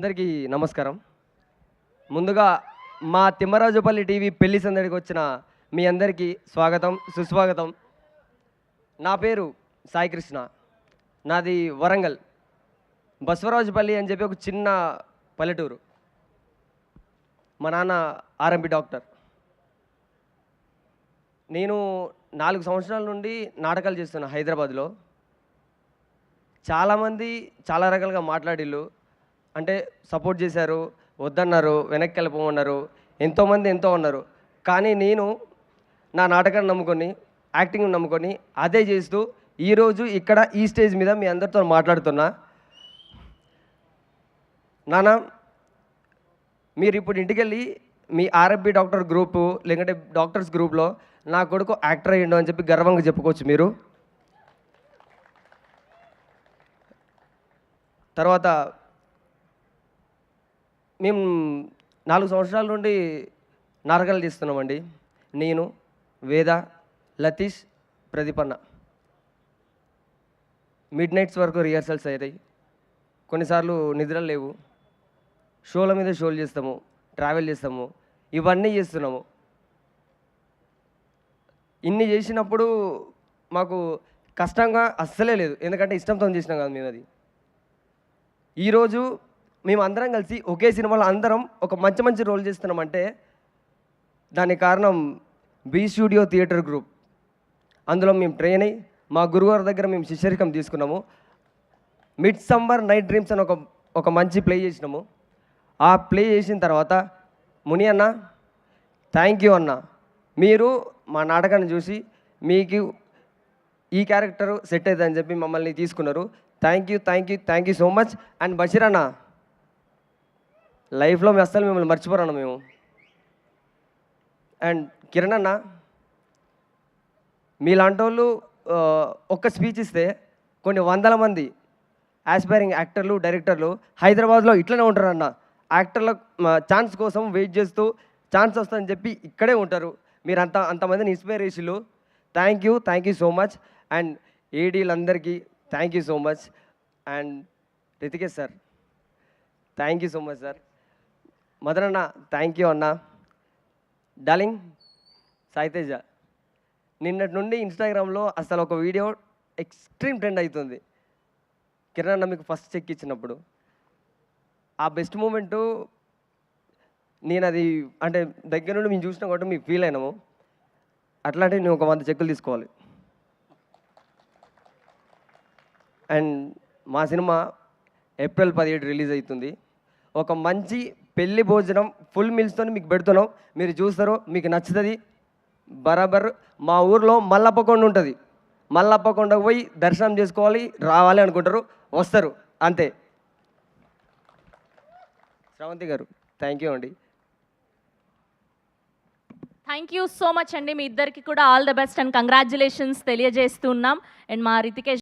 అందరికీ నమస్కారం. ముందుగా మా తిమ్మరాజుపల్లి టీవీ పెళ్లి సందడికి వచ్చిన మీ అందరికీ స్వాగతం, సుస్వాగతం. నా పేరు సాయి కృష్ణ. నాది వరంగల్. బసవరాజుపల్లి అని చెప్పి ఒక చిన్న పల్లెటూరు. మా నాన్న ఆర్ఎంపీ డాక్టర్. నేను 4 సంవత్సరాల నుండి నాటకాలు చేస్తున్నా హైదరాబాద్లో. చాలామంది చాలా రకాలుగా మాట్లాడిళ్ళు. అంటే సపోర్ట్ చేశారు, వద్దన్నారు, వెనక్కి వెళ్ళిపోమన్నారు, ఎంతోమంది ఎంతో ఉన్నారు. కానీ నేను నా నాటకాన్ని నమ్ముకొని, యాక్టింగ్ని నమ్ముకొని అదే చేస్తూ ఈరోజు ఇక్కడ ఈ స్టేజ్ మీద మీ అందరితో మాట్లాడుతున్నా. నాన్న, మీరు ఇప్పుడు ఇంటికెళ్ళి మీ ఆర్ఎఫ్బి డాక్టర్ గ్రూపు లేదంటే డాక్టర్స్ గ్రూప్లో నా కొడుకు యాక్టర్ అయ్యిండు అని చెప్పి గర్వంగా చెప్పుకోవచ్చు మీరు. తర్వాత మేము 4 సంవత్సరాల నుండి నాటకాలు తీస్తున్నామండి. నేను, వేద, లతీష్, ప్రదీపన్న. మిడ్ నైట్స్ వరకు రిహర్సల్స్ అయ్యాయి. కొన్నిసార్లు నిద్రలు లేవు. షోల మీద షోలు చేస్తాము, ట్రావెల్ చేస్తాము, ఇవన్నీ చేస్తున్నాము. ఇన్ని చేసినప్పుడు మాకు కష్టంగా అస్సలే లేదు. ఎందుకంటే ఇష్టంతో చేసినాం కదా మేము అది. ఈరోజు మేము అందరం కలిసి ఒకే సినిమాలో అందరం ఒక మంచి మంచి రోల్ చేస్తున్నామంటే దానికి కారణం బి స్టూడియో థియేటర్ గ్రూప్. అందులో మేము ట్రైన్ అయ్యి మా గురుగారి దగ్గర మేము శిష్యరికం తీసుకున్నాము. మిడ్ సమ్మర్ నైట్ డ్రీమ్స్ అని ఒక మంచి ప్లే చేసినాము. ఆ ప్లే చేసిన తర్వాత ముని అన్న, థ్యాంక్ యూ అన్న, మీరు మా నాటకాన్ని చూసి మీకు ఈ క్యారెక్టర్ సెట్ అవుతుందని చెప్పి మమ్మల్ని తీసుకున్నారు. Thank you so much. And Basheer అన్న, లైఫ్లో మేము అస్సలు మిమ్మల్ని మర్చిపోరాను మేము. అండ్ కిరణ్ అన్న, మీలాంటి వాళ్ళు ఒక్క స్పీచ్ ఇస్తే కొన్ని వందల మంది ఆస్పైరింగ్ యాక్టర్లు, డైరెక్టర్లు హైదరాబాద్లో ఇట్లనే ఉంటారన్న. యాక్టర్ల ఛాన్స్ కోసం వెయిట్ చేస్తూ ఛాన్స్ వస్తుందని చెప్పి ఇక్కడే ఉంటారు. మీరు అంతమందిని ఇన్స్పైరేషన్లు. Thank you so much. And ఏడీలందరికీ thank you so much. And Rithikesh sir, thank you so much sir. Madan అన్న, థ్యాంక్ యూ అన్న. డార్లింగ్ సాయితేజ, నిన్నటి నుండి ఇన్స్టాగ్రామ్లో అసలు ఒక వీడియో ఎక్స్ట్రీమ్ ట్రెండ్ అవుతుంది. కిరణ్ అన్న మీకు ఫస్ట్ చెక్ ఇచ్చినప్పుడు ఆ బెస్ట్ మూమెంటు నేను అది అంటే దగ్గర నుండి మేము చూసినా కాబట్టి మీకు ఫీల్ అయినాము. అట్లాంటి నేను ఒక 100 చెక్కులు తీసుకోవాలి. అండ్ మా సినిమా ఏప్రిల్ 17 రిలీజ్ అవుతుంది. ఒక మంచి పెళ్లి భోజనం ఫుల్ మీల్స్తో మీకు పెడుతున్నాం. మీరు చూస్తారు, మీకు నచ్చుతుంది. బరాబర్ మా ఊర్లో మల్లప్పకొండ ఉంటుంది. మల్లప్పకొండకు పోయి దర్శనం చేసుకోవాలి, రావాలి అనుకుంటారు, వస్తారు అంతే. శ్రవంతి గారు, థ్యాంక్ యూ అండి. థ్యాంక్ యూ సో మచ్ అండి. మీ ఇద్దరికి కూడా all the best and congratulations తెలియజేస్తున్నాం. అండ్ మా రితికేష్